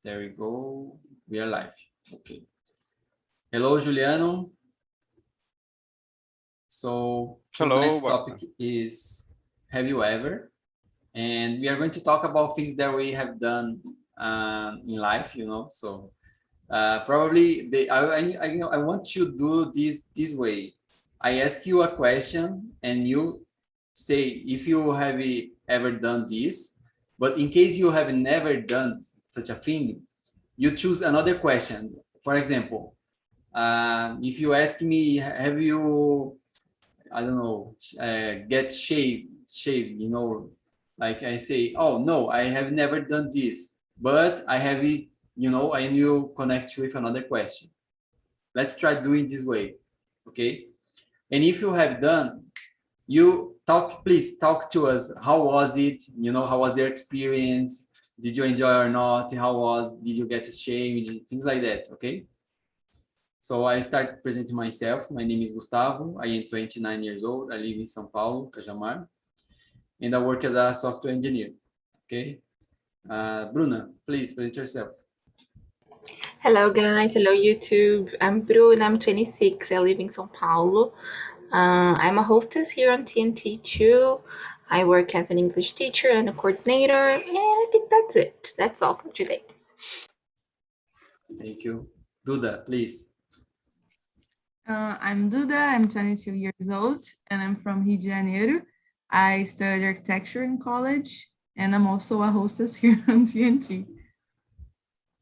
There we go. We are live. Okay. Hello, Juliano. So tonight's topic is have you ever? And we are going to talk about things that we have done in life, So probably I want to do this way. I ask you a question and you say if you have ever done this, but in case you have never done such a thing, you choose another question. For example, if you ask me, have you, I don't know, get shaved, like I say, oh no, I have never done this, but I have it, and you connect with another question. Let's try doing this way, okay? And if you have done, please talk to us. How was it? How was their experience? Did you enjoy or not? Did you get shamed? Things like that, okay? So I start presenting myself. My name is Gustavo. I am 29 years old. I live in São Paulo, Cajamar. And I work as a software engineer, okay? Bruna, please present yourself. Hello guys, hello YouTube. I'm Bruna, I'm 26, I live in São Paulo. I'm a hostess here on TNT too. I work as an English teacher and a coordinator, and I think that's it. That's all for today. Thank you. Duda, please. I'm Duda, I'm 22 years old, and I'm from Rio de Janeiro. I studied architecture in college, and I'm also a hostess here on TNT.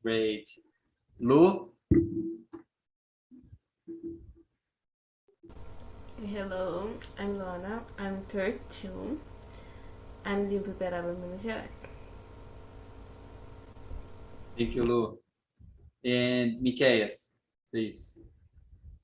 Great. Lu? Hello, I'm Lona, I'm 32. I'm living in Uberaba, Minas Gerais. Thank you, Lu. And Miqueias, please.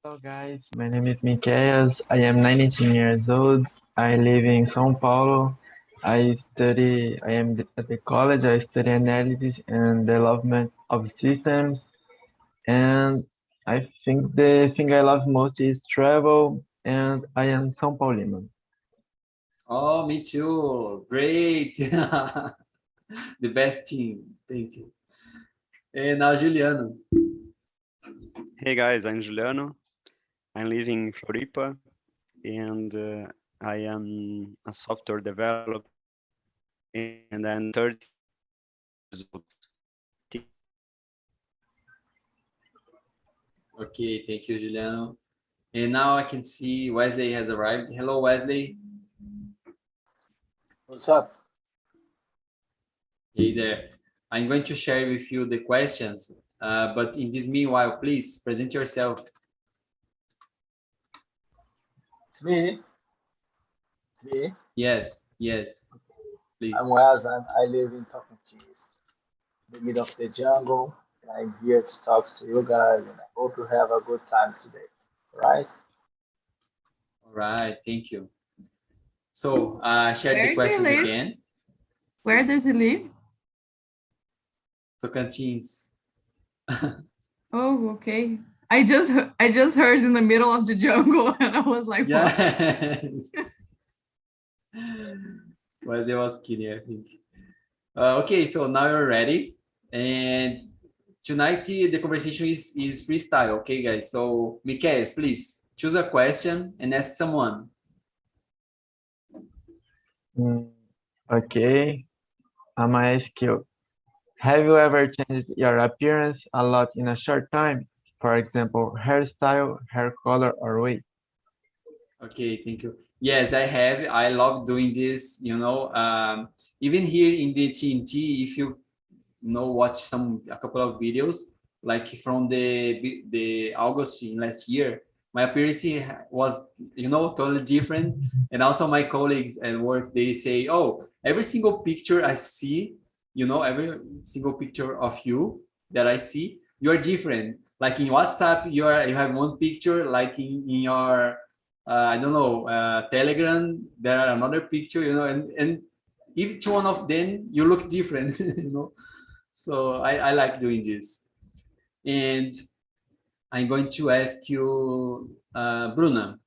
Hello guys, my name is Miqueias. I am 19 years old. I live in São Paulo. I am at the college. I study analysis and development of systems. And I think the thing I love most is travel, and I am São Paulino. Oh, me too. Great. The best team. Thank you. And now Juliano. Hey guys, I'm Juliano. I'm living in Floripa, and I am a software developer, and I'm 30 years old. Okay, thank you, Juliano. And now I can see Wesley has arrived. Hello, Wesley. What's up? Hey there. I'm going to share with you the questions, but in this meanwhile, please present yourself. It's me. It's me. Yes, please. I'm Wes. I live in TALKNTALK, the middle of the jungle. And I'm here to talk to you guys, and I hope you have a good time today. Right? All right, thank you. So, share the Where questions do you live? again. Where does he live? Tocantins. Oh, okay. I just heard in the middle of the jungle, and I was like, what? Yes. Well, they was kidding, I think. Okay, so now you're ready. And tonight the conversation is freestyle, okay, guys? So, Miquel, please choose a question and ask someone. Okay, I'm gonna ask you, have you ever changed your appearance a lot in a short time? For example, hairstyle, hair color, or weight? Okay, thank you. Yes, I have. I love doing this, even here in the TNT, if you watch a couple of videos, like from the August in last year, my appearance was, totally different. And also my colleagues at work, they say, oh, every single picture I see, every single picture of you that I see, you are different. Like in WhatsApp, you have one picture, like in your, I don't know, Telegram, there are another picture, and each one of them, you look different, So I like doing this. And I'm going to ask you, Bruna,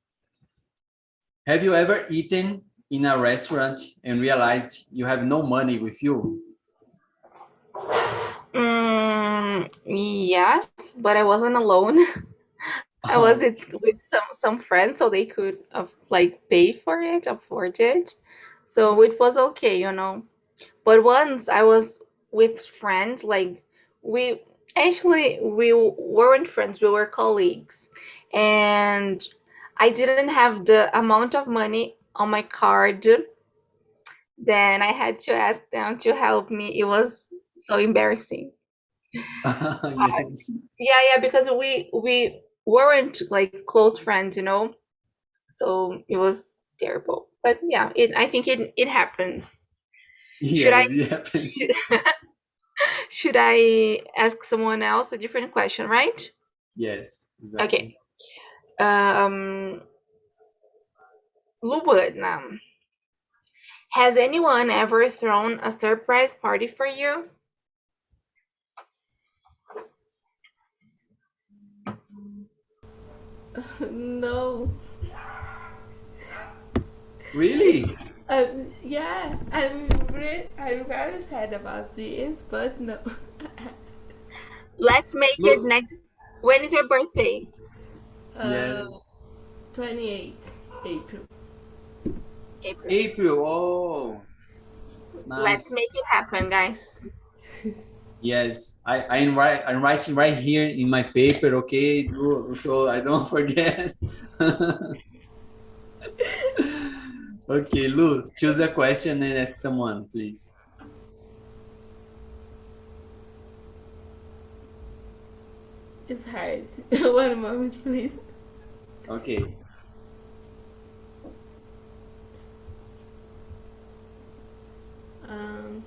have you ever eaten in a restaurant and realized you have no money with you? Yes, but I wasn't alone. I was Oh, with some friends, so they could like pay for it, afford it. So it was okay, you know. But once I was with friends, like we we weren't friends, we were colleagues, and I didn't have the amount of money on my card. Then I had to ask them to help me. It was so embarrassing. yes. Yeah, because we weren't like close friends, you know. So it was terrible. But yeah, I think it happens. Should I Yes, it happens. should, should I ask someone else a different question, right? Yes, Okay. exactly. Um, Luana, has anyone ever thrown a surprise party for you? No. Really? Yeah, I'm very sad about this, but no. Let's make it Look, next. When is your birthday? uh, yes. 28th April. April. April, oh, Let's nice. make it happen, guys. Yes, I'm writing right here in my paper, okay, so I don't forget. Okay, Lu, choose a question and ask someone, please. It's hard. One moment, please. Okay. Um,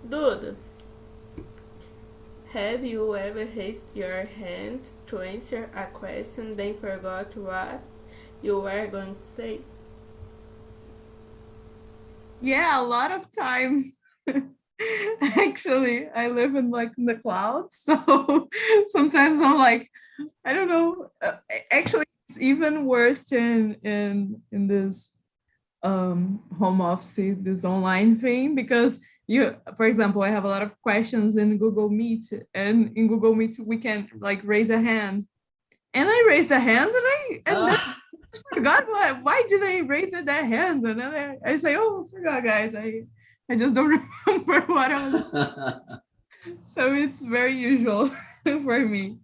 Dude, have you ever raised your hand to answer a question then forgot what you were going to say? Yeah, a lot of times. Actually, I live in the clouds, so sometimes I'm like, I don't know. Actually, it's even worse in this home office, this online thing, because for example, I have a lot of questions in Google Meet, and in Google Meet we can like raise a hand, and I raise the hands, and then Ah. forgot why did I raise that hand, and then I say, oh, I forgot, guys, I just don't remember what I was. So it's very usual for me.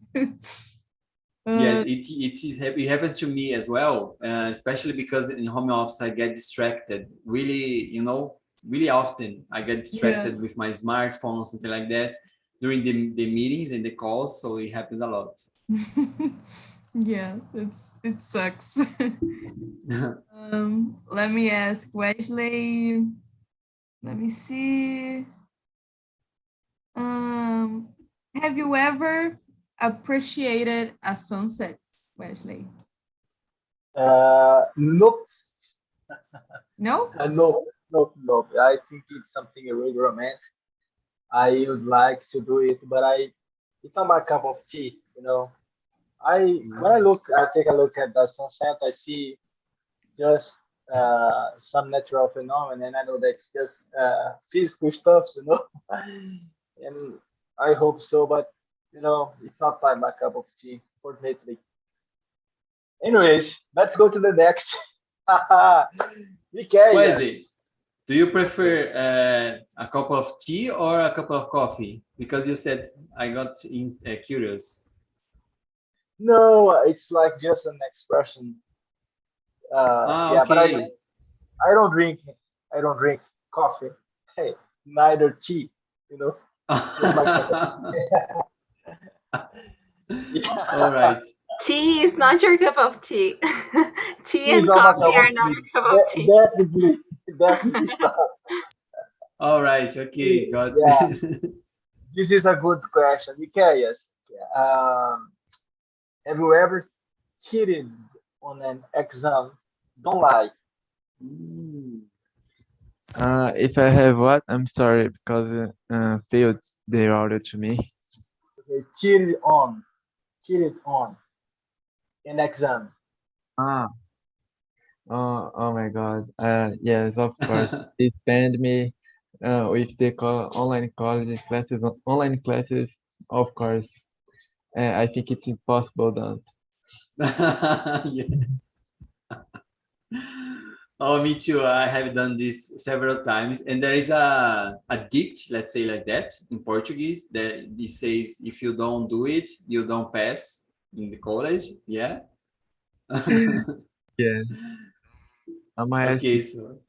Yes, it happens to me as well, especially because in home office I get distracted really, really often. I get distracted Yes. with my smartphone or something like that during the meetings and the calls, so it happens a lot. Yeah, it sucks. Let me ask Wesley. Let me see. Have you ever appreciated a sunset, Wesley? Nope. No? Nope. I think it's something really romantic. I would like to do it, but it's not my cup of tea, you know. I take a look at the sunset, I see just some natural phenomenon, and I know that's just physical stuff, you know. And I hope so, but it's not like my cup of tea, fortunately. Anyways, let's go to the next. Wesley, Yes. do you prefer a cup of tea or a cup of coffee? Because you said I got curious. No, it's like just an expression. Yeah, but Okay. I don't drink I don't drink coffee. Hey, neither tea, you know. Just my cup of All yeah. right. Tea is not your cup of tea. Tea Tea is and not my cup coffee of are not tea. your cup of tea. Definitely stop. All right. Okay. Got Yeah, it. this is a good question. Yes. Have you ever cheated on an exam? Don't lie. Mm. If I have what? I'm sorry because failed the order to me. Okay, cheated on an exam. Ah, oh my God. Yes, of course. They spend me with the online college classes, online classes. of course. I think it's impossible that. Yeah. Oh, me too. I have done this several times, and there is a dict, let's say like that, in Portuguese, that it says, if you don't do it, you don't pass in the college. Yeah. Yeah. I'm Okay, asking. so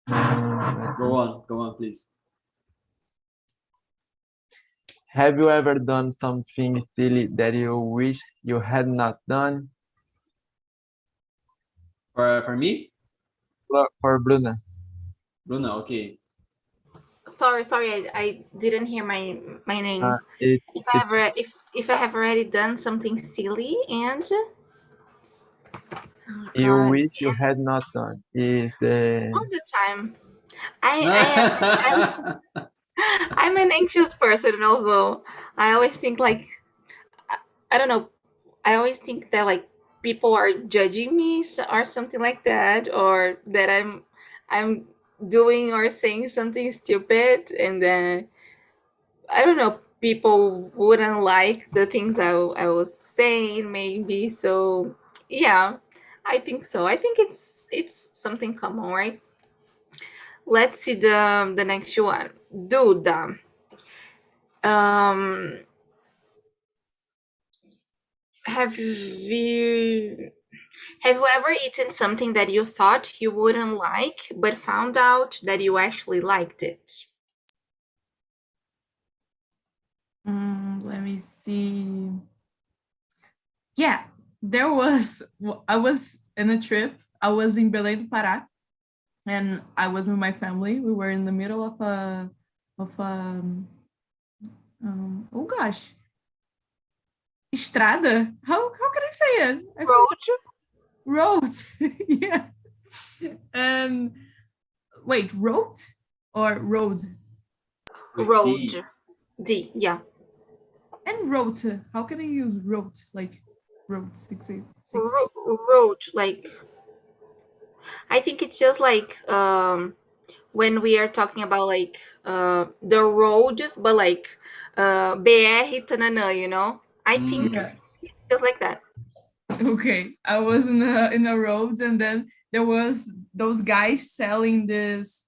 Let me- go on, please. Have you ever done something silly that you wish you had not done? For me, For Bruna. Bruno. Okay. Sorry, I didn't hear my name. It, If I have already done something silly and oh you God, wish you had not done is the all the time. I'm an anxious person, and also I always think like I don't know. I always think that like people are judging me or something like that, or that I'm doing or saying something stupid, and then I don't know, people wouldn't like the things I was saying maybe. So yeah, I think so. I think it's something common, right? Let's see the next one. Duda. Um, have you ever eaten something that you thought you wouldn't like, but found out that you actually liked it? Let me see. Yeah, I was in a trip. I was in Belém do Pará, and I was with my family. We were in the middle of a oh gosh, estrada. How can I say it? Road. Yeah. And wait, road or road? With Road. D. D, yeah. And road. How can I use road? Like road 6 Road, like I think it's just like when we are talking about like the roads, but like BR tanana, you know? I think Yeah. it's just like that. Okay, I was in a road, and then there was those guys selling this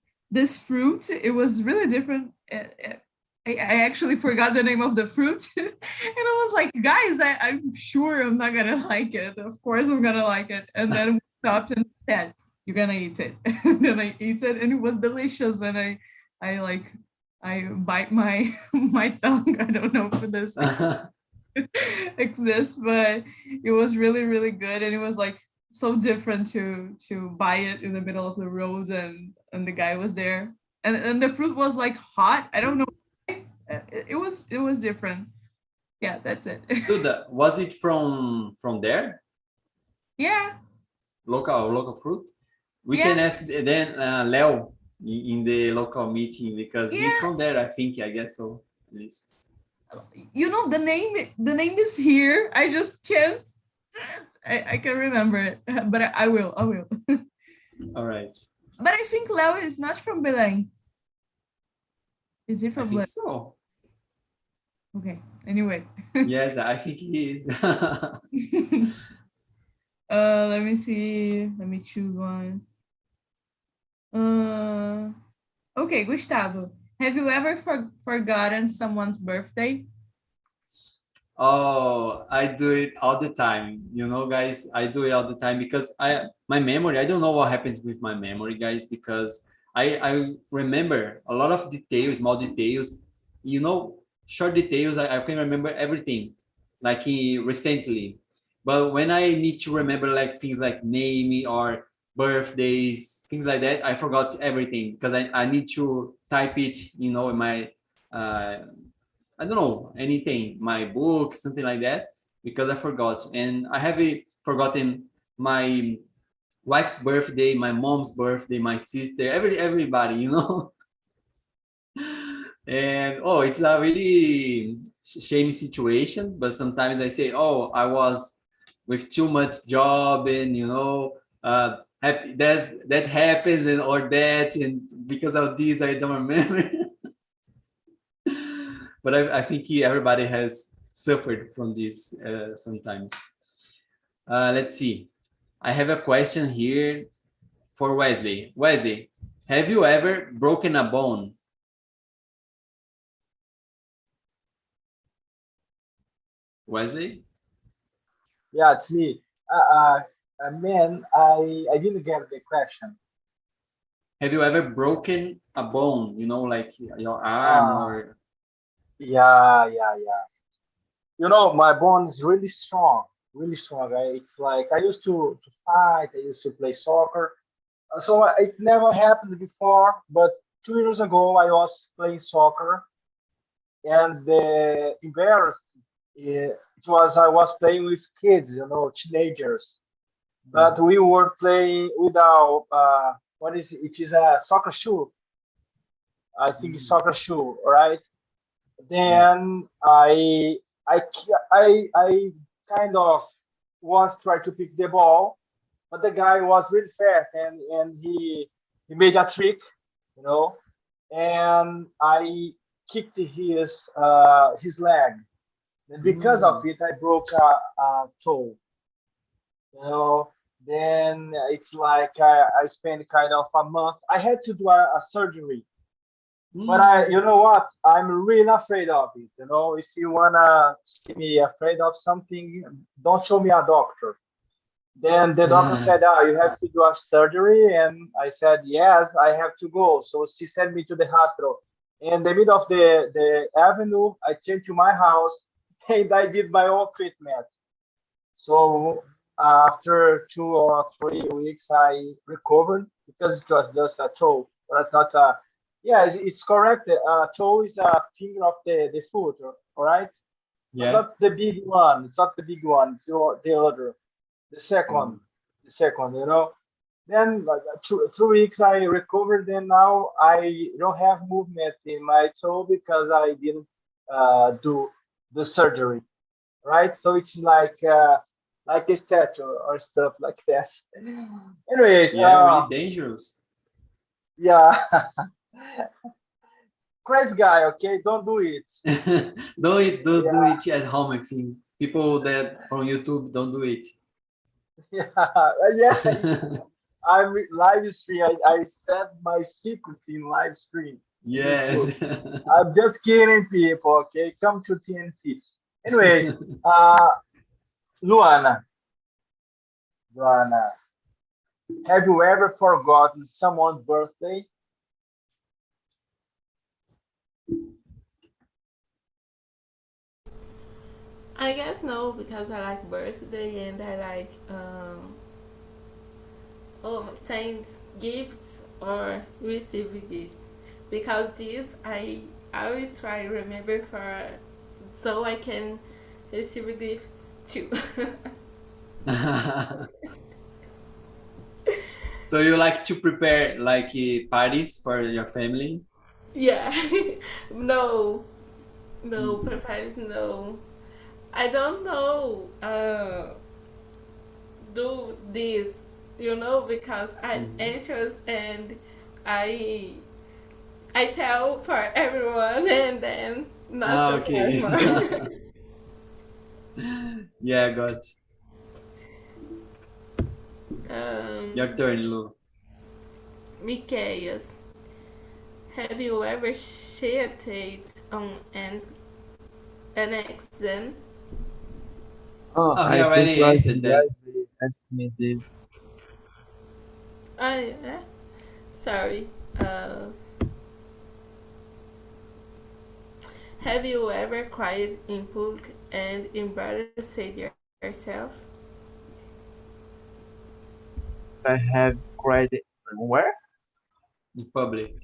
fruit. It was really different. I actually forgot the name of the fruit, and I was like, guys, I'm sure I'm not gonna like it. Of course I'm gonna like it. And then we stopped and said, you're gonna eat it. And then I eat it, and it was delicious. And I bite my my tongue. I don't know if this exists, but it was really, really good. And it was like so different to buy it in the middle of the road, and the guy was there, and the fruit was like hot. I don't know. It was different. Yeah, that's it. Duda, was it from there? Yeah. Local fruit? We Yeah. can ask then Leo in the local meeting, because he's Yeah. from there, I think. I guess so, at least. You know, the name is here. I just can't. I can remember it, but I will. All right. But I think Leo is not from Belém. Is he I from think Belém? so. Okay. Anyway. Yes, I think he is. Let me see. Let me choose one. Okay, Gustavo. Have you ever forgotten someone's birthday? Oh, I do it all the time. You know, guys, I do it all the time because my memory, I don't know what happens with my memory, guys, because I remember a lot of details, small details, you know, short details. I can remember everything, like recently. But when I need to remember like things like name or birthdays, things like that, I forgot everything because I need to type it, you know, in my I don't know, anything, my book, something like that, because I forgot. And I have forgotten my wife's birthday, my mom's birthday, my sister, everybody, you know. And oh, it's a really shame situation, but sometimes I say, oh, I was with too much job, and you know, that happens, or that, and because of this I don't remember. but I think everybody has suffered from this sometimes. Let's see. I have a question here for Wesley. Wesley, have you ever broken a bone? Wesley? Yeah, it's me. Man, I didn't get the question. Have you ever broken a bone, you know, like your arm or... Yeah. You know, my bone is really strong, really strong. It's like I used to fight, I used to play soccer. So it never happened before, but 2 years ago I was playing soccer, and the embarrassed it was I was playing with kids, you know, teenagers, but we were playing without what is it? It is a soccer shoe. I think it's soccer shoe, right? Then I kind of was trying to pick the ball, but the guy was really fast, and he made a trick, you know, and I kicked his leg, and because of it I broke a toe, you know. Then it's like I spent kind of a month. I had to do a surgery, but you know what? I'm really afraid of it. You know, if you wanna see me afraid of something, don't show me a doctor. Then the doctor said, you have to do a surgery. And I said, yes, I have to go. So she sent me to the hospital. In the middle of the avenue, I came to my house and I did my own treatment. So after 2 or 3 weeks, I recovered because it was just a toe, but not a. Yeah, it's correct. Toe is a finger of the foot, all right? But Yeah. not the big one. It's not the big one. It's the other, the second. You know. Then like 2 3 weeks, I recovered, and now I don't have movement in my toe because I didn't do the surgery, right? So it's like a statue or stuff like that. Anyways, Yeah, really dangerous. yeah, crazy guy. Okay, don't do it. do Yeah, it at home. I think people that from YouTube don't do it. yeah. I'm live stream. I said my secret in live stream. YouTube. Yes. I'm just kidding, people. Okay, come to TNT. Anyways, Luana, Luana, have you ever forgotten someone's birthday? I guess no, because I like birthday and I like send gifts or receive gifts. Because this I always try to remember for so I can receive gifts too. So you like to prepare like parties for your family? Yeah. No, prepares no. I don't know do this, because I'm anxious and I I tell for everyone and then not Okay. surprise more. Yeah, got. Your um, turn, Lu. Micaeus, have you ever cheated on an exam? Oh, Oh, he I think already was answered that. Wesley asked me this. Yeah. Sorry. Have you ever cried in public and embarrassed yourself? I have cried where? In public.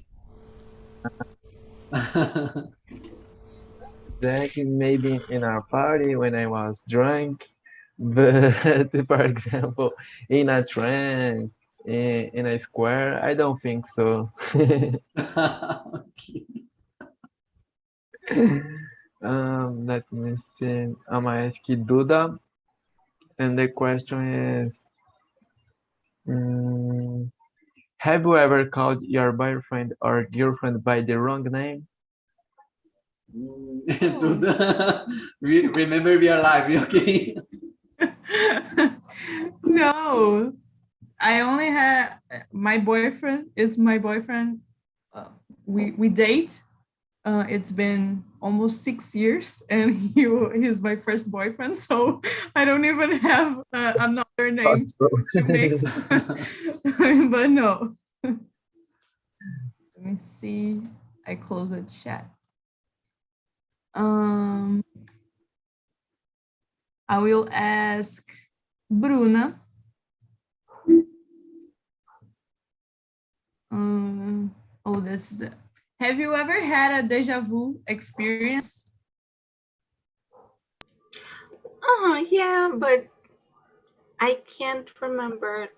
That maybe in our party when I was drunk, but for example, in a train, in a square, I don't think so. Okay. Let me see. I'm asking Duda, and the question is, have you ever called your boyfriend or girlfriend by the wrong name? Remember we are live, okay? No, I only had my boyfriend. We date. It's been almost 6 years, and he's my first boyfriend. So I don't even have another name to mix. But no. Let me see. I close the chat. I will ask Bruna. Have you ever had a deja vu experience? Yeah, but I can't remember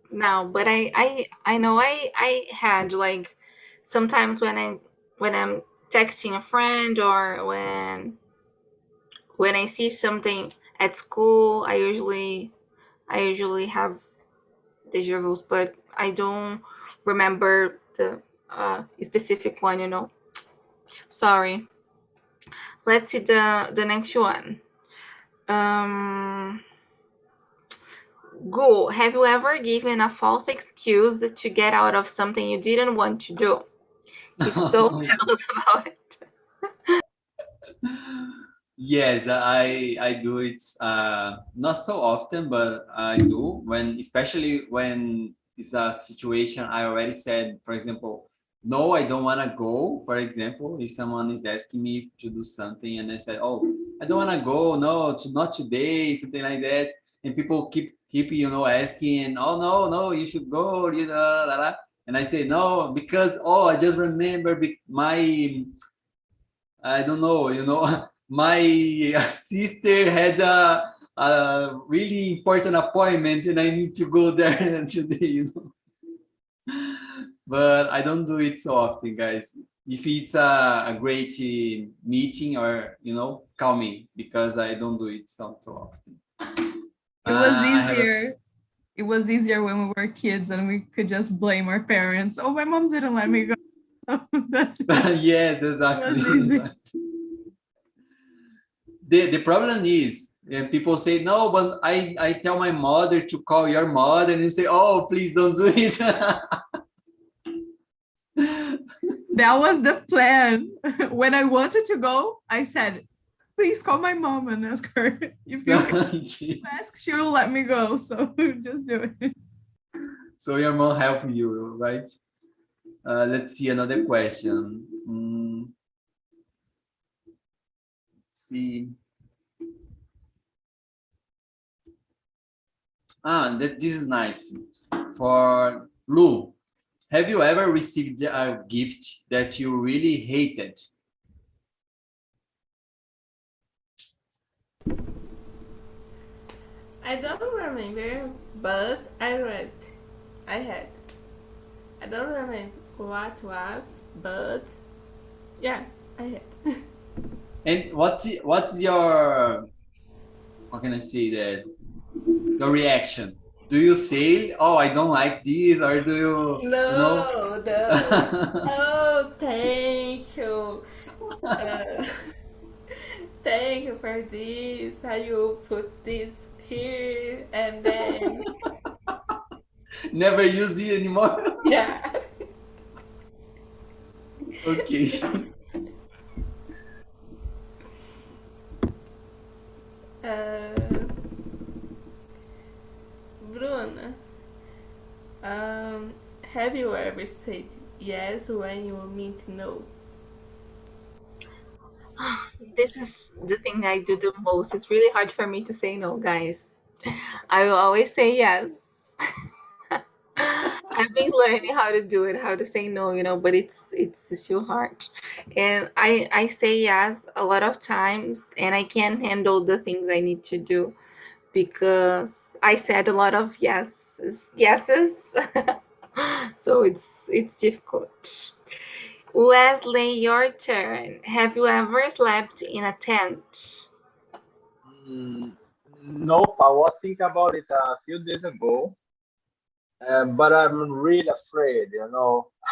now. But I know I had, like, sometimes when I'm texting a friend, or when I see something at school, I usually have deja vus, but I don't remember the specific one. Sorry. Let's see the next one. Go. Have you ever given a false excuse to get out of something you didn't want to do? If so, tell us about it. Yes, I do it not so often, but I do, especially when it's a situation I already said. For example, no, I don't want to go. For example, if someone is asking me to do something and I said, oh, I don't want to go, no, not today, something like that, and people keep asking, oh, no, you should go, and I say no, because I just remember I don't know, my sister had a really important appointment and I need to go there today, But I don't do it so often, guys. If it's a great meeting, or, call me, because I don't do it so often. It was easier. It was easier when we were kids and we could just blame our parents. Oh, my mom didn't let me go. So that's yes, exactly. The problem is, people say, no, but I tell my mother to call your mother, and you say, oh, please don't do it. That was the plan. When I wanted to go, I said, please call my mom and ask her. If you ask, she will let me go. So just do it. So your mom helped you, right? Let's see another question. Let's see. This is nice. For Lu, have you ever received a gift that you really hated? I don't remember, but I had. I don't remember what was, but yeah, I had. And what's your, how can I say that, your reaction? Do you say, oh, I don't like this, or do you No. Oh, thank you. Thank you for this. How you put this here and then never use it anymore? yeah. Okay. Bruna, have you ever said yes when you meant no? This is the thing I do the most. It's really hard for me to say no, guys. I will always say yes. I've been learning how to do it, how to say no, but it's too hard. And I say yes a lot of times, and I can't handle the things I need to do because I said a lot of yeses. So it's difficult. Wesley, your turn. Have you ever slept in a tent? Nope, I was thinking about it a few days ago, but I'm really afraid.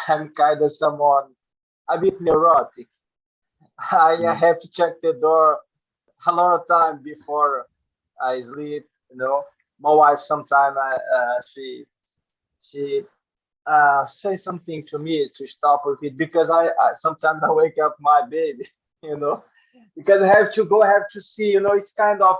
I'm kind of someone a bit neurotic, I have to check the door a lot of time before I sleep. My wife sometimes she say something to me to stop with it because I sometimes I wake up my baby, you know, because I have to see, it's kind of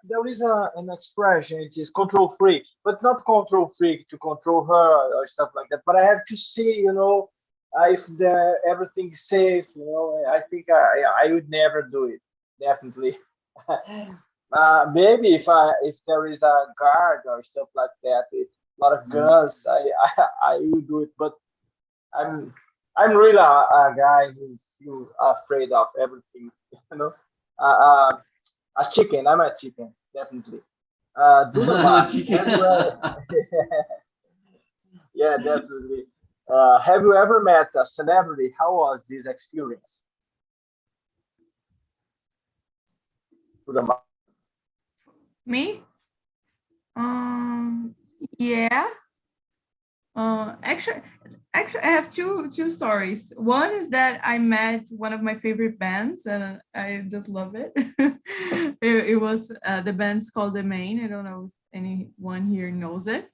there is an expression. It is control freak, but not control freak to control her or stuff like that. But I have to see, if everything's safe. I think I would never do it. Definitely. Maybe if there is a guard or stuff like that, with a lot of guns, I will do it. But I'm I'm really a guy who feel afraid of everything. You know, uh, a chicken. I'm a chicken, definitely. Do the I'm a math. chicken. Yeah, definitely. Have you ever met a celebrity? How was this experience? Do the math. Me? Yeah. Actually, I have two stories. One is that I met one of my favorite bands, and I just love it. It was the band's called The Main. I don't know if anyone here knows it.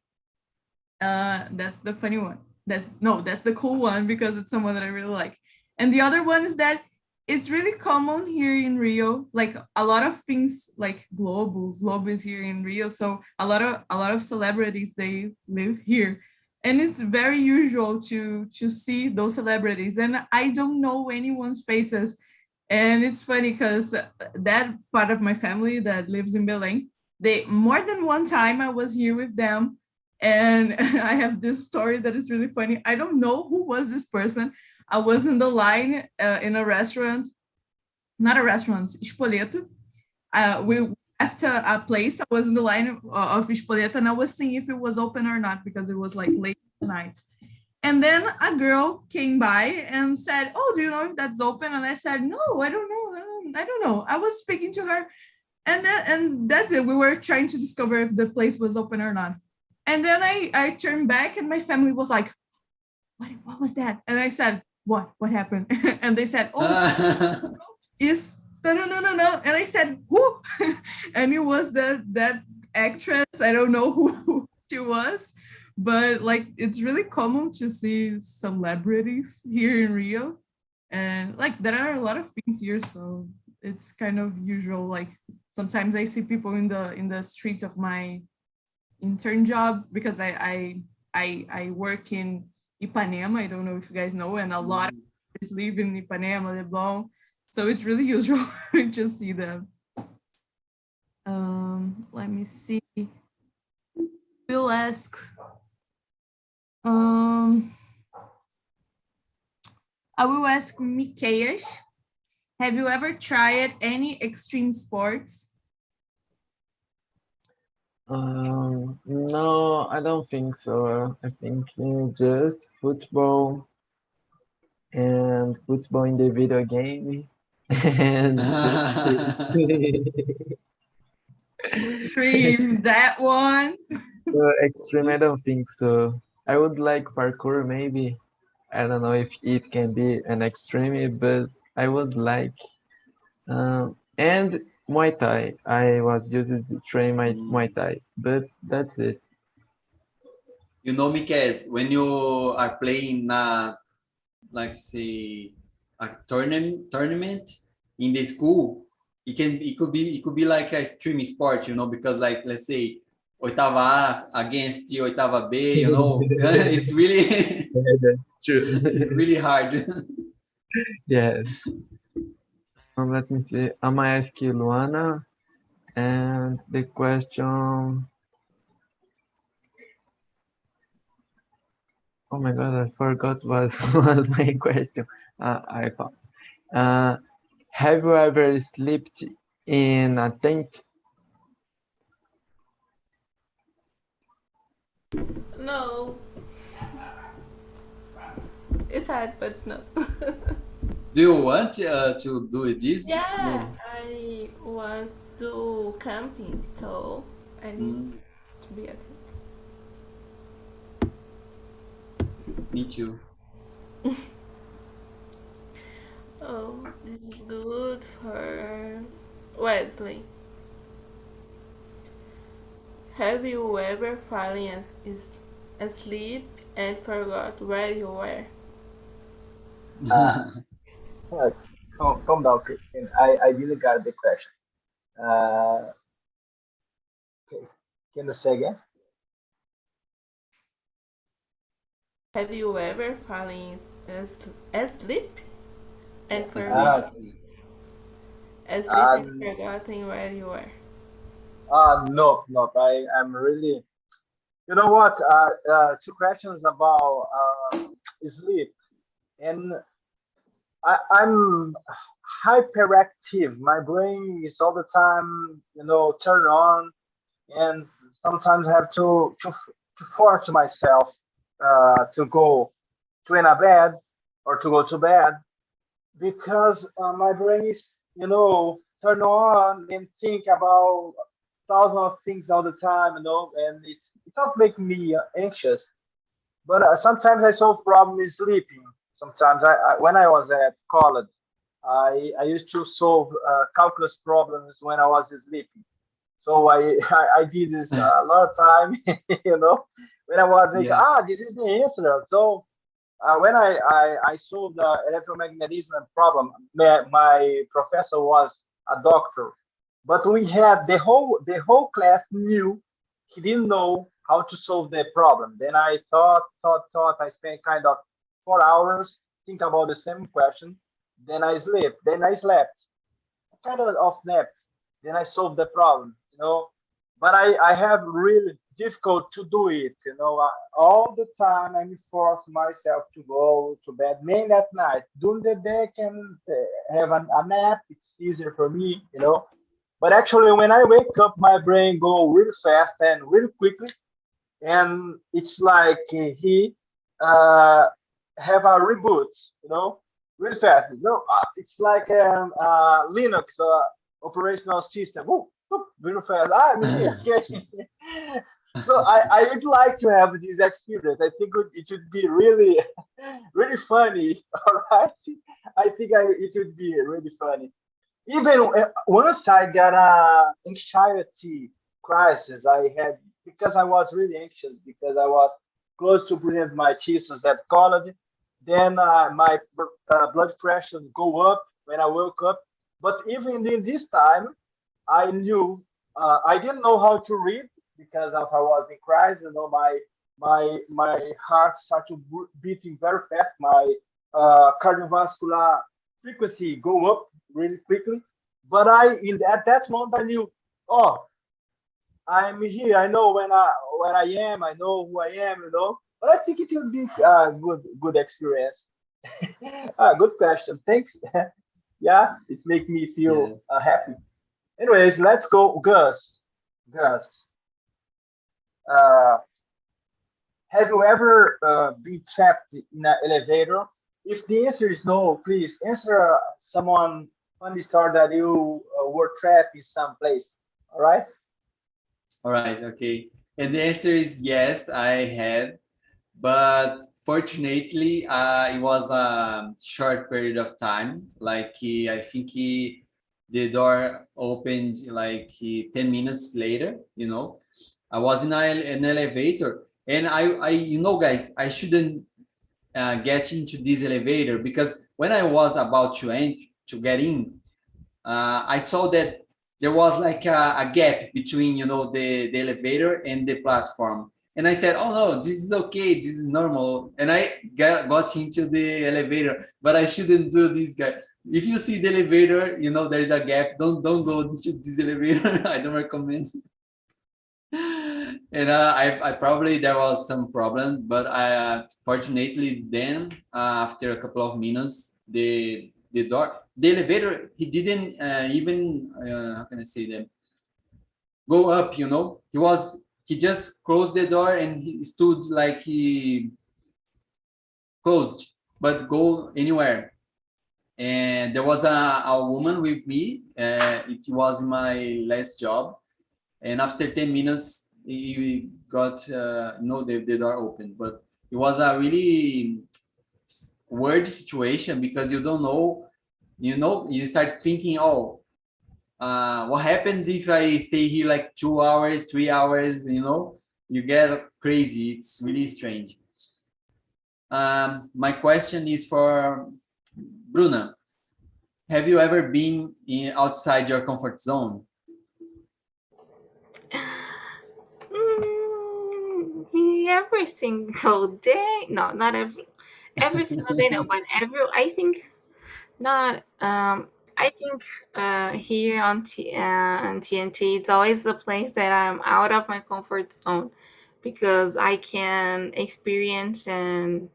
That's the funny one. That's the cool one because it's someone that I really like. And the other one is that it's really common here in Rio. Like a lot of things, like Globo is here in Rio, so a lot of celebrities, they live here, and it's very usual to see those celebrities. And I don't know anyone's faces, and it's funny because that part of my family that lives in Belém, they more than one time I was here with them, and I have this story that is really funny. I don't know who was this person. I was in the line in a restaurant, not a restaurant, Espoleto. We left a place. I was in the line of Espoleto, and I was seeing if it was open or not because it was like late at night. And then a girl came by and said, "Oh, do you know if that's open?" And I said, "No, I don't know. I don't know." I was speaking to her, and that's it. We were trying to discover if the place was open or not. And then I turned back, and my family was like, what was that? And I said, what happened? And they said, oh, is no. And I said, who? And it was that actress. I don't know who she was, but like it's really common to see celebrities here in Rio, and like there are a lot of things here, so it's kind of usual. Like sometimes I see people in the street of my intern job because I work in Ipanema. I don't know if you guys know, and a lot of people live in Ipanema, Leblon, so it's really usual to see them. Let me see. We'll ask. I will ask Mikeias. Have you ever tried any extreme sports? No, I don't think so. I think just football and football in the video game. And Extreme, that one. extreme, I don't think so. I would like parkour maybe. I don't know if it can be an extreme, but I would like. And Muay Thai. I was used to train my Muay Thai, but that's it. You know, Mikes, when you are playing, like say, a tournament in the school, it could be like a streaming sport, you know, because like let's say oitava A against the oitava B, you know, it's really That's true. it's really hard. Yes. Let me see. I'm gonna ask you, Luana, and the question. Oh my God, I forgot what was my question. I found. Have you ever slept in a tent? No. It's hard, but no. Do you want to do this? Yeah, No. I want to camping, so I need to be at Me too. Oh, this is good for Wesley. Have you ever fallen asleep and forgot where you were? Uh, uh, calm down, Christine. I didn't got the question. Uh, okay. Can you say again? Have you ever fallen asleep and Yeah, forgot Uh, asleep uh, and forgotten where you were? no, no. I'm really. You know what? Two questions about sleep, and I'm hyperactive. My brain is all the time, turn on, and sometimes I have to force myself to go to in a bed or to go to bed because my brain is, turn on and think about thousands of things all the time, and it don't make me anxious. But sometimes I solve problems sleeping. Sometimes when I was at college, I used to solve calculus problems when I was sleeping. So I did this a lot of time, when I was like, yeah, this is the answer. So when I solved the electromagnetism problem, my professor was a doctor, but we had the whole class knew he didn't know how to solve the problem. Then I thought. I spent kind of 4 hours think about the same question. Then I slept. Then I slept kind of nap. Then I solve the problem. But I have really difficult to do it. All the time I'm force myself to go to bed, mainly at night. During the day, I can have a nap. It's easier for me. But actually, when I wake up, my brain go really fast and really quickly, and it's like he uh, have a reboot, really fast. It's like Linux operational system. Woo, woo, really fast. I'm here. Okay. So I would like to have this experience. I think it would be really, really funny. All right. It would be really funny. Even once I got a anxiety crisis, I had because I was really anxious because I was close to present my thesis at college. Then my blood pressure go up when I woke up. But even in this time, I knew I didn't know how to read because of I was in crisis. My heart started beating very fast. My cardiovascular frequency go up really quickly. But at that moment I knew, oh, I'm here. I know when I am. I know who I am. But I think it will be a good experience. Good question. Thanks. Yeah, it make me feel yes. happy. Anyways, let's go, Gus. Gus, uh, have you ever been trapped in an elevator? If the answer is no, please answer someone funny story that you were trapped in some place. All right? All right, okay. And the answer is yes, I had, but fortunately, it was a short period of time. Like I think the door opened like 10 minutes later. I was in an elevator, and guys, I shouldn't get into this elevator because when I was about to get in, I saw that there was like a gap between the elevator and the platform, and I said, oh no, this is okay, this is normal, and I got into the elevator, but I shouldn't do this, guy. If you see the elevator, there's a gap, don't go into this elevator. I don't recommend. And I probably there was some problem, but I fortunately then after a couple of minutes the elevator, he didn't even how can I say that, go up. He just closed the door and he stood like he closed, but go anywhere. And there was a woman with me. It was my last job, and after 10 minutes he got the door opened. But it was a really weird situation because you don't know you know, you start thinking, oh, what happens if I stay here like 2 hours, 3 hours, you know, you get crazy. It's really strange. My question is for Bruna. Have you ever been outside your comfort zone? Every single day. No, not every single day. No, but I think not. I think here on TNT, it's always a place that I'm out of my comfort zone because I can experience and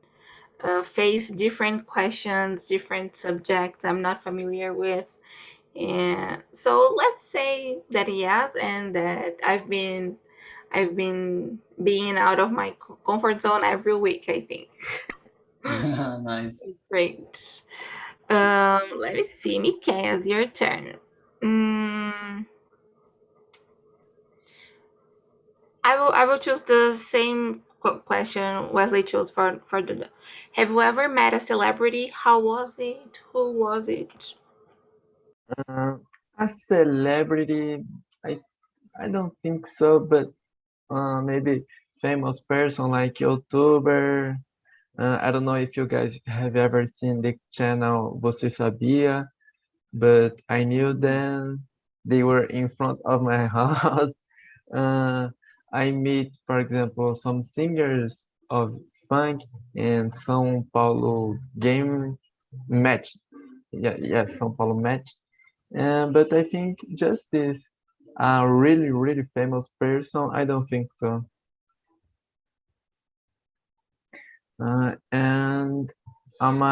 face different questions, different subjects I'm not familiar with. And so let's say that yes, and that I've been being out of my comfort zone every week, I think. Nice. It's great. Let me see. Michael, it's your turn. I will choose the same question Wesley chose for the. Have you ever met a celebrity? How was it? Who was it? A celebrity, I don't think so, but maybe famous person like YouTuber. I don't know if you guys have ever seen the channel Você Sabia, but I knew them. They were in front of my house. I meet, for example, some singers of funk and São Paulo game match. Yeah, São Paulo match. But I think just this, a really, really famous person, I don't think so. And I'm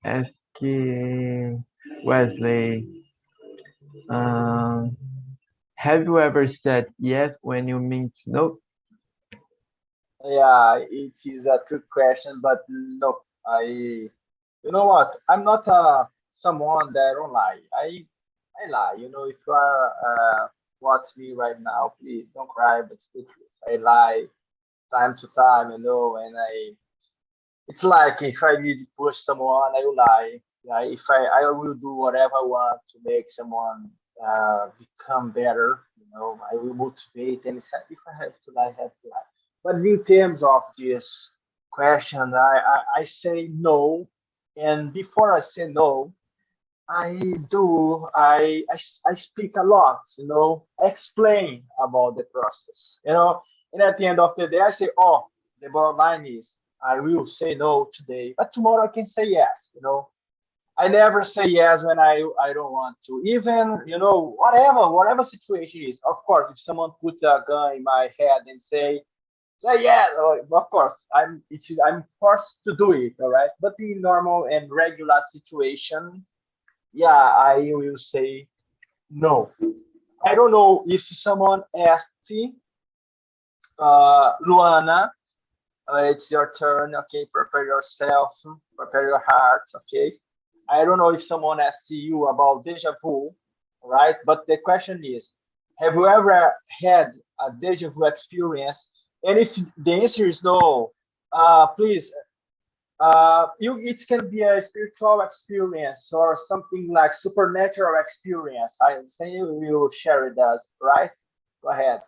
asking Wesley, have you ever said yes when you meant no? Yeah, it is a trick question, but no, you know what? I'm not someone that don't lie. I lie. You know, if you are watch me right now, please don't cry, but speak truth. I lie time to time, you know, and it's like if I need to push someone, I will lie. Yeah, if I will do whatever I want to make someone become better, you know, I will motivate and say, if I have to lie, I have to lie. But in terms of this question, I say no. And before I say no, I speak a lot, you know, explain about the process, you know, and at the end of the day, I say, oh, the bottom line is I will say no today, but tomorrow I can say yes, you know. I never say yes when I don't want to, even, you know, whatever situation is. Of course, if someone puts a gun in my head and say yeah, of course, I'm forced to do it, all right. But in normal and regular situation, yeah, I will say no. I don't know if someone asked me, Luana, it's your turn. Okay, prepare yourself, prepare your heart. Okay. I don't know if someone asked you about deja vu, right? But the question is, have you ever had a deja vu experience? And if the answer is no, please, it can be a spiritual experience or something like supernatural experience. I say you will share it us, right? Go ahead.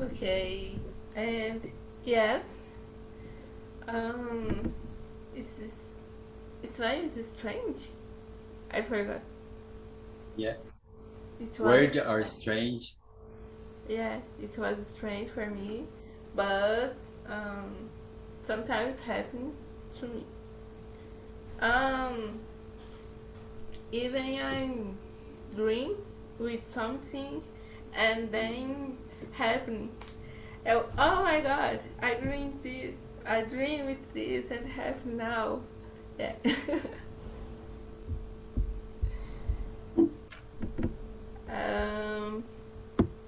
Okay, and yes, is this strange? I forgot. Yeah. It was Weird or strange? Yeah, it was strange for me, but sometimes happen to me. Even I'm dream with something and then happening. Oh my god, I dream with this and have now. Yeah.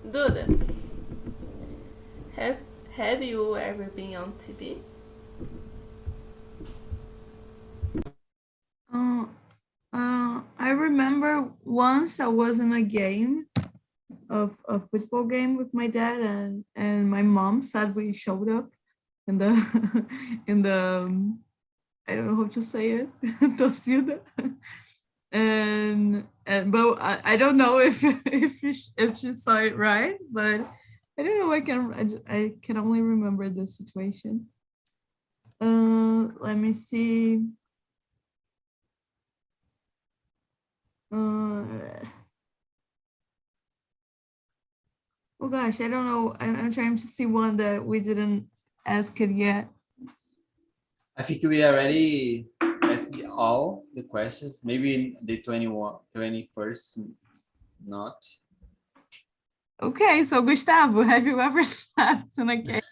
Duda, have you ever been on TV? I remember once I was in a game of a football game with my dad, and my mom sadly showed up in the in the I don't know how to say it, torcida. But I don't know if she saw it right, but I don't know. I can only remember the situation. Let me see. Oh gosh, I don't know. I'm trying to see one that we didn't ask it yet. I think we already asked all the questions. Maybe the 21st, not. Okay, so Gustavo, have you ever slept in a cave?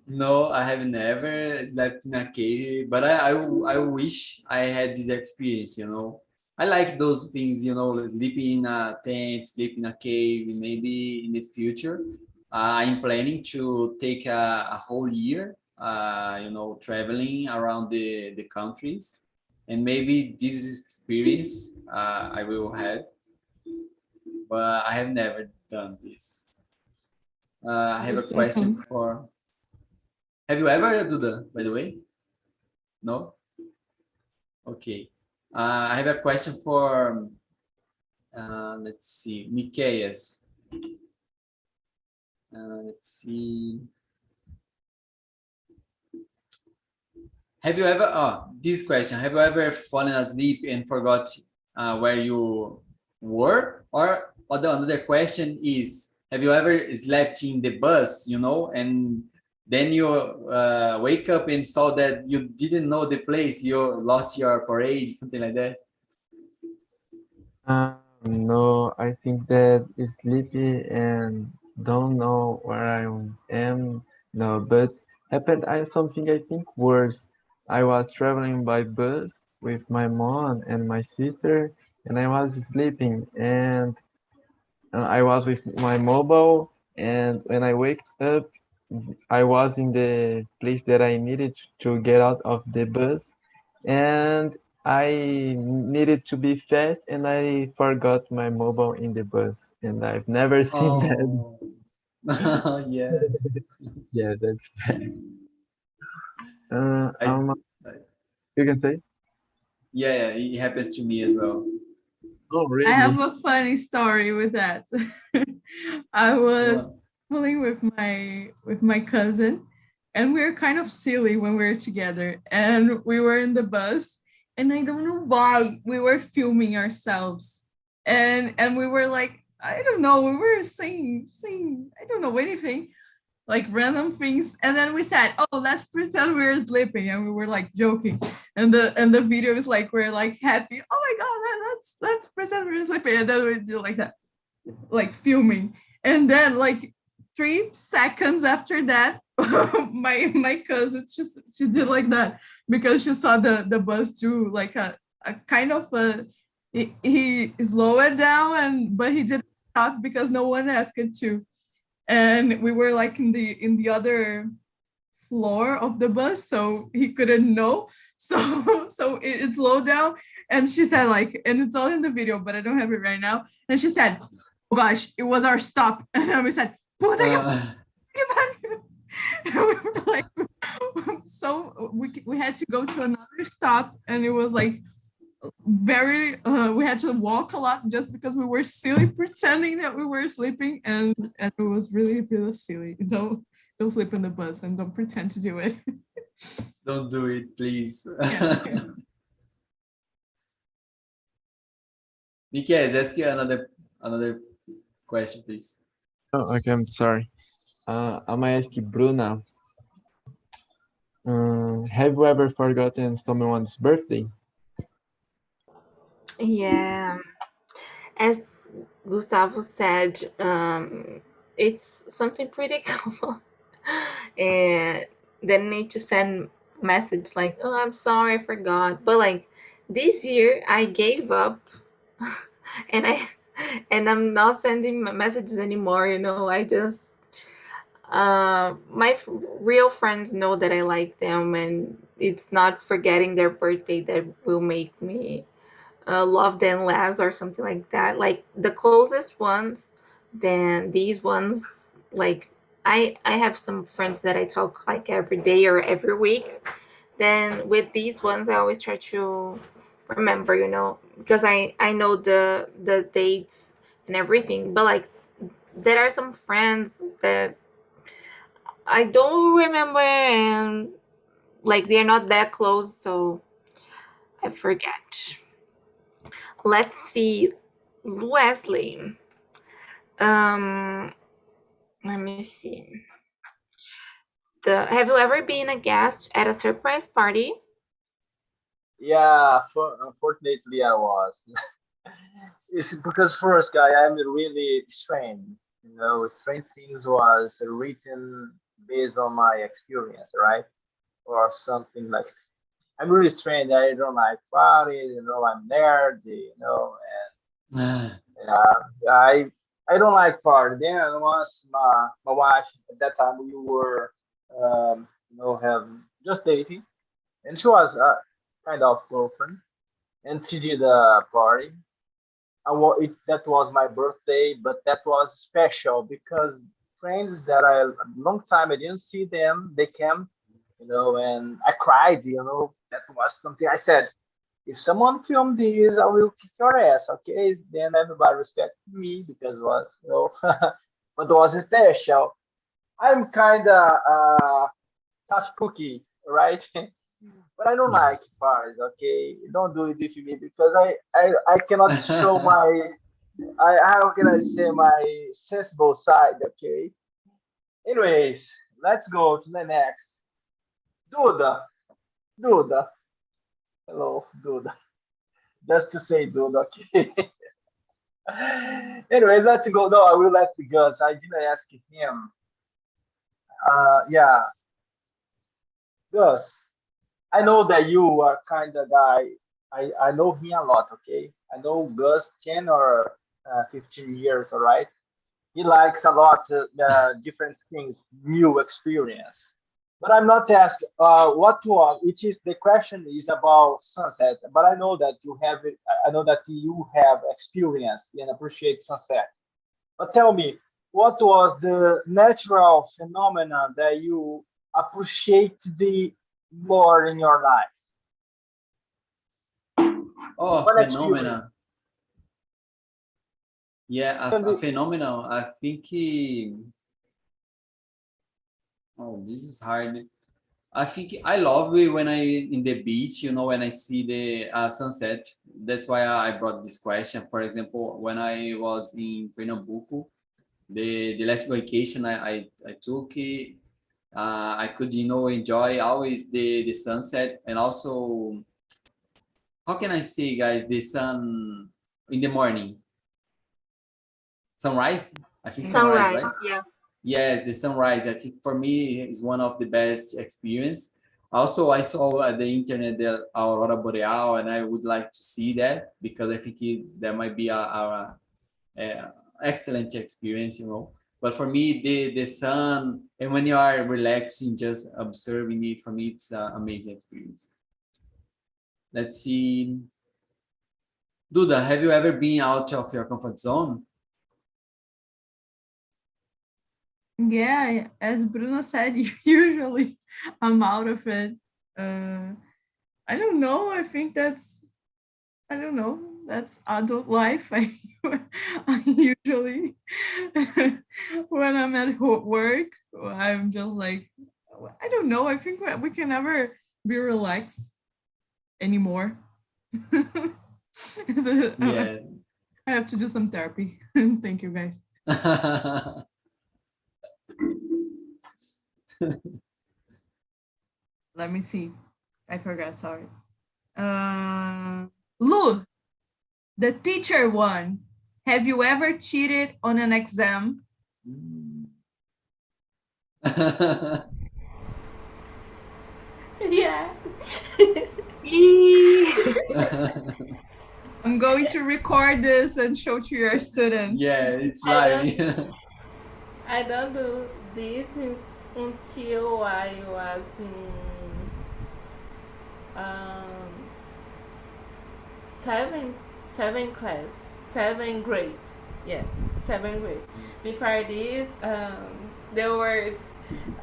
No, I have never slept in a cave, but I wish I had this experience, you know. I like those things, you know, sleeping in a tent, sleep in a cave. Maybe in the future, I'm planning to take a whole year, you know, traveling around the countries, and maybe this experience I will have, but I have never done this. I have a That's question awesome. for. Have you ever do that, by the way? No? Okay. I have a question for, let's see, Miqueias. Let's see. Have you ever, this question, have you ever fallen asleep and forgot where you were? Or the another question is, have you ever slept in the bus, you know, and then you wake up and saw that you didn't know the place, you lost your parade, something like that? No, I think that is sleepy and don't know where I am. No, but happened something I think worse. I was traveling by bus with my mom and my sister, and I was sleeping, and I was with my mobile, and when I waked up, I was in the place that I needed to get out of the bus, and I needed to be fast, and I forgot my mobile in the bus, and I've never seen that. Oh, yes. Yeah, that's I, you can say. yeah, it happens to me as well. Oh, I have really? a funny story with that. I was traveling with my cousin, and we were kind of silly when we were together. And we were in the bus, and I don't know why we were filming ourselves, and we were like, I don't know, we were saying I don't know anything, like random things, and then we said, oh, let's pretend we were sleeping, and we were like joking, and the video is like we're like happy, oh my god, let's pretend we were sleeping, and then we do like that, like filming, and then like 3 seconds after that, my cousin, she did like that because she saw the bus do like a kind of a, he slowed it down, and but he didn't stop because no one asked it to, and we were like in the other floor of the bus, so he couldn't know. So it slowed down, and she said like, and it's all in the video, but I don't have it right now. And she said, "Oh gosh, it was our stop." And then we said, "Puta que pariu." And we were like, so we had to go to another stop, and it was like very we had to walk a lot just because we were silly pretending that we were sleeping, and it was really silly. Don't sleep in the bus, and don't pretend to do it. Don't do it, please. Yeah. Miguel, ask you another question, please. Oh, okay, I'm sorry. I'm gonna ask Bruna. Have you ever forgotten someone's birthday? Yeah, as Gustavo said, it's something pretty common. And then need to send message like, oh, I'm sorry, I forgot. But like this year, I gave up, and I'm not sending messages anymore. You know, I just my real friends know that I like them, and it's not forgetting their birthday that will make me love them less or something like that. Like the closest ones, then these ones, like I have some friends that I talk like every day or every week. then with these ones, I always try to remember, because I know the dates and everything. But like, there are some friends that I don't remember, and like they're not that close, so I forget. Let's see, Wesley. Let me see. Have you ever been a guest at a surprise party? Yeah, unfortunately I was. It's because first guy, I'm really strange. Strange things was written based on my experience, right? Or something like I'm really strange. I don't like parties, I'm nerd, I don't like party. Then once my wife at that time we were have just dating, and she was kind of girlfriend, and she did a party. That was my birthday, but that was special because friends that I a long time I didn't see them, they came, and I cried. That was something I said. If someone filmed this, I will kick your ass. Okay, then everybody respect me because it was, but it was special. I'm kind of tough cookie, right? But I don't like parties. Okay, don't do it with me because I cannot show my how can I say my sensible side. Okay. Anyways, let's go to the next. Duda, Duda. Hello, Duda. Just to say Duda. Okay. Anyways, let's go. No, I will let Gus. I didn't ask him. Yeah, Gus. I know that you are kind of guy. I know him a lot. Okay, I know Gus 10 or 15 years. All right, he likes a lot different things, new experience. But I'm not asked what was. Which is the question is about sunset. But I know that you have it. I know that you have experienced and appreciate sunset. But tell me, what was the natural phenomenon that you appreciate the more in your life? Oh, What experience? phenomena. Yeah, a phenomenon. I think oh, this is hard. I think I love it when I in the beach, when I see the sunset. That's why I brought this question. For example, when I was in Pernambuco, the last vacation I took, I could enjoy always the sunset, and also, how can I say, guys, the sun in the morning, sunrise. I think sunrise, right? Yeah. Yeah, the sunrise, I think for me is one of the best experience. Also, I saw at the internet the aurora boreal, and I would like to see that because I think that might be a excellent experience. But for me, the sun, and when you are relaxing, just observing it, for me, it's an amazing experience. Let's see. Duda, have you ever been out of your comfort zone? Yeah, as Bruno said, usually I'm out of it. I don't know. I think that's adult life. I usually, when I'm at work, I'm just like, I don't know. I think we can never be relaxed anymore. Yeah. I have to do some therapy. Thank you, guys. Let me see. I forgot, sorry. Lu, the teacher one. Have you ever cheated on an exam? Yeah. I'm going to record this and show to your students. Yeah, it's live. I don't do this until I was in seventh grade. Yes, 7th grade. Before this, the words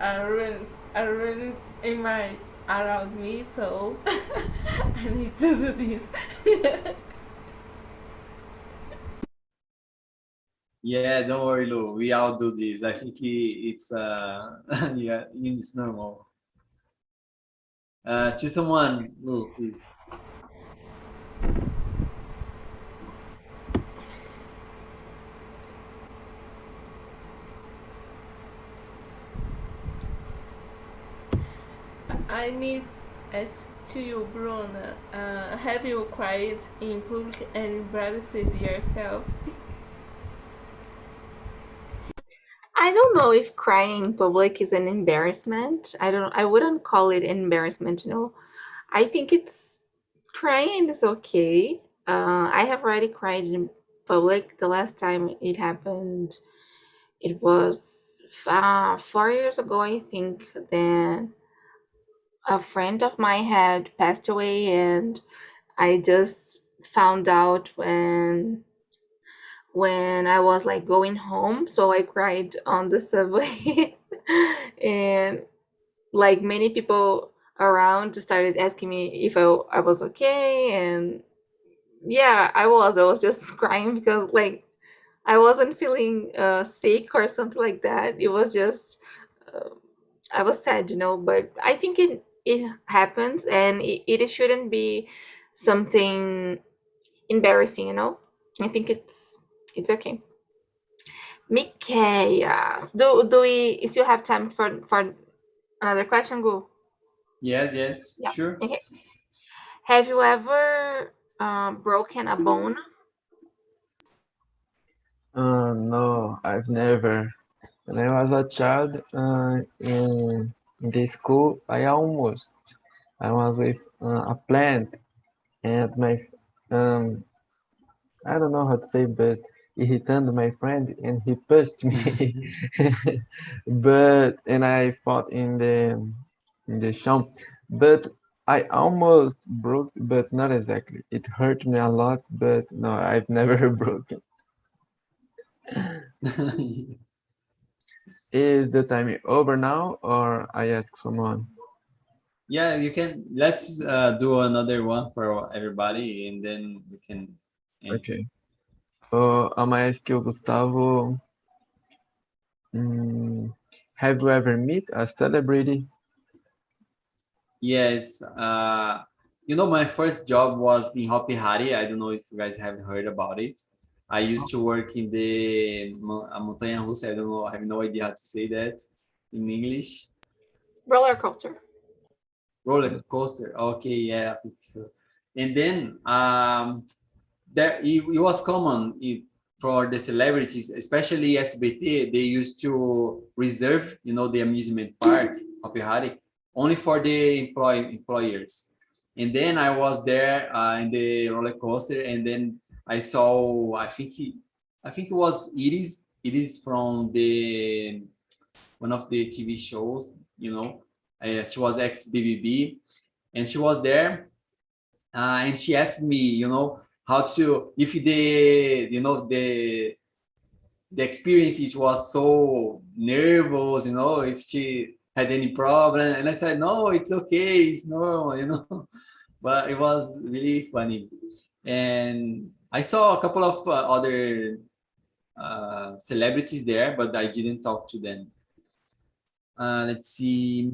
are running in my around me, so I need to do this. Yeah, don't worry, Lu. We all do this. I think it's yeah, it's normal. Choose someone, Lu, please. I need ask to you, Bruna. Have you cried in public and embarrassed yourself? I don't know if crying in public is an embarrassment. I wouldn't call it an embarrassment, you know. I think it's crying is okay. I have already cried in public. The last time it happened, it was 4 years ago, I think. Then a friend of mine had passed away, and I just found out when I was like going home, so I cried on the subway. And like many people around started asking me if I was okay, and yeah, I was just crying because like I wasn't feeling sick or something like that. It was just uh, I was sad, you know, but I think it happens, and it shouldn't be something embarrassing, you know. I think it's okay. Mickey's. Do we still have time for another question? Go. Yes, Yeah. sure. Okay. Have you ever broken a bone? No, I've never. When I was a child, in the school, I was with a plant, and I don't know how to say, but he hit my friend, and he pushed me. And I fought in the shop, but I almost broke, but not exactly. It hurt me a lot, but no, I've never broken. Is the time over now, or I ask someone? Yeah, you can. Let's do another one for everybody, and then we can end. Okay. I'm ask you, Gustavo. Have you ever met a celebrity? Yes. You know, my first job was in Hopi Hari. I don't know if you guys have heard about it. I used to work in the montanha russa. I don't know. I have no idea how to say that in English. Roller coaster. Roller coaster. Okay, yeah, I think so. And then there it was common for the celebrities, especially SBT. They used to reserve, you know, the amusement park Hopi Hari only for the employers. And then I was there in the roller coaster, and then I saw. I think it was It is from the one of the TV shows. You know, she was ex BBB, and she was there, and she asked me, you know, how to if the you know the experience was so nervous, you know, if she had any problem, and I said no, it's okay, it's normal, you know. But it was really funny, and I saw a couple of other celebrities there, but I didn't talk to them. Let's see.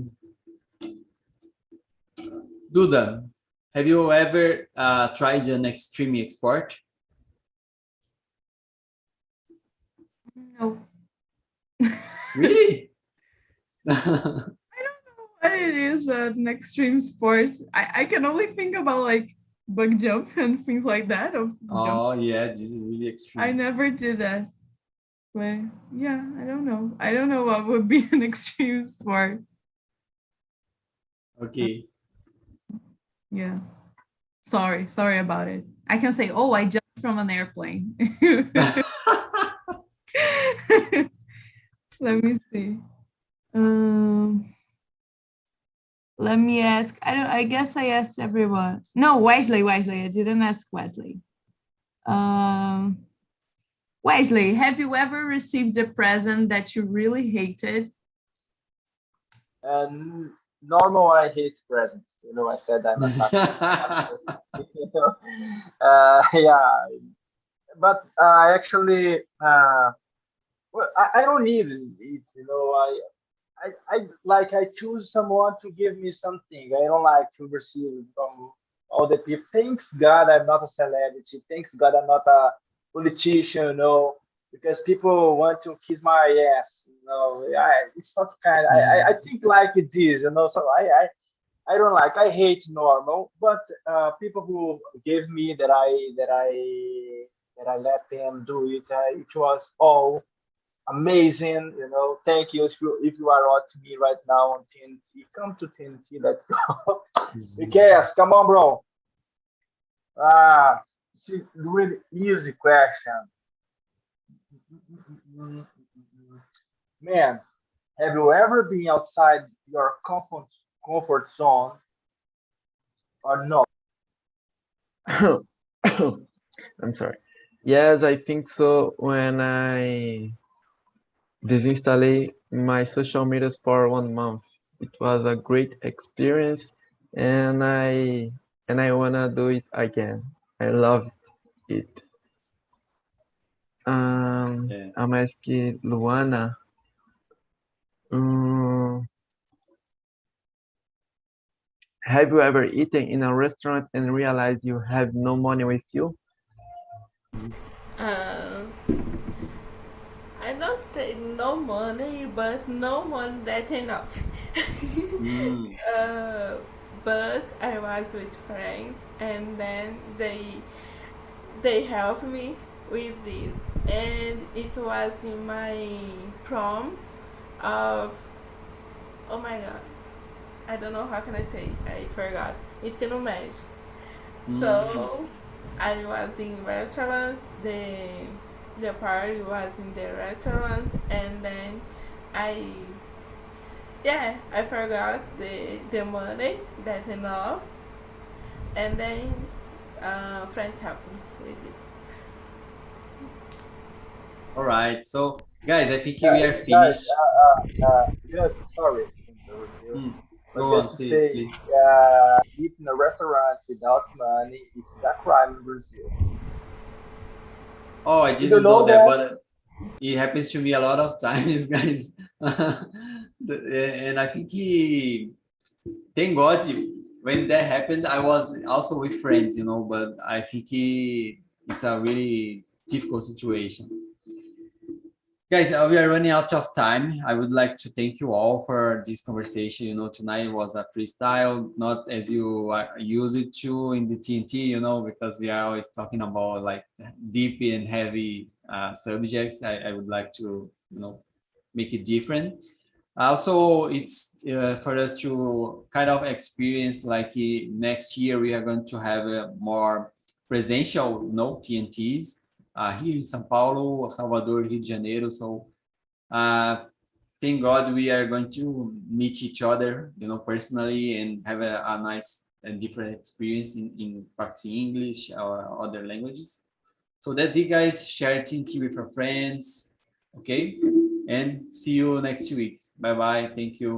Duda, have you ever tried an extreme export? No. Really? I don't know what it is, an extreme sport. I can only think about like bug jump and things like that. Oh yeah, this is really extreme. I never did that. But yeah, I don't know. I don't know what would be an extreme sport. Okay. Yeah. Sorry about it. I can say, oh, I jumped from an airplane. Let me see. Let me ask. I guess I asked everyone. No, Wesley. I didn't ask Wesley. Wesley, have you ever received a present that you really hated? normal, I hate presents. You know, I said I'm a you know, yeah, but actually, well, I don't need it. You know, I like I choose someone to give me something. I don't like to receive from all the people. Thanks God I'm not a celebrity. Thanks God I'm not a politician. You know, because people want to kiss my ass. You know, it's not kind. I think like it is. You know, so I don't like. I hate normal, but people who gave me that I let them do it. It was all amazing. You know, thank you. If you are watching me right now on TNT, come to TNT. Let's go. Yes, come on, bro. It's a really easy question. Man, have you ever been outside your comfort zone or not? I'm sorry. Yes, I think so. When I disinstalled my social medias for 1 month, it was a great experience, and I wanna do it again. I loved it. Yeah. I'm asking Luana. Have you ever eaten in a restaurant and realized you have no money with you? Uh, I don't say no money, but no money that enough. Mm. But I was with friends, and then they helped me with this, and it was in my prom of, oh my god, I don't know how can I say, I forgot. Ensino médio. So I was in restaurant. The party was in the restaurant, and then I I forgot the money that enough, and then friends helped me with it. All right. So, guys, I think we Yeah, are guys, finished. yes, sorry to interrupt you. Mm. But Go on, just to see, say, please. eat in a restaurant without money, it is a crime in Brazil. Oh, I You don't didn't know know that, that? but it happens to me a lot of times, guys. And I think thank God, when that happened, I was also with friends, you know, but I think it's a really difficult situation. Guys, we are running out of time. I would like to thank you all for this conversation. You know, tonight was a freestyle, not as you are used to in the TNT, you know, because we are always talking about like deep and heavy subjects. I would like to, you know, make it different. Also, it's for us to kind of experience like next year we are going to have a more presential, you know, TNTs here in São Paulo, Salvador, Rio de Janeiro. So thank God we are going to meet each other, you know, personally and have a nice and different experience in practicing English or other languages. So that's it, guys. Share TNT with your friends. Okay. And see you next week. Bye bye. Thank you.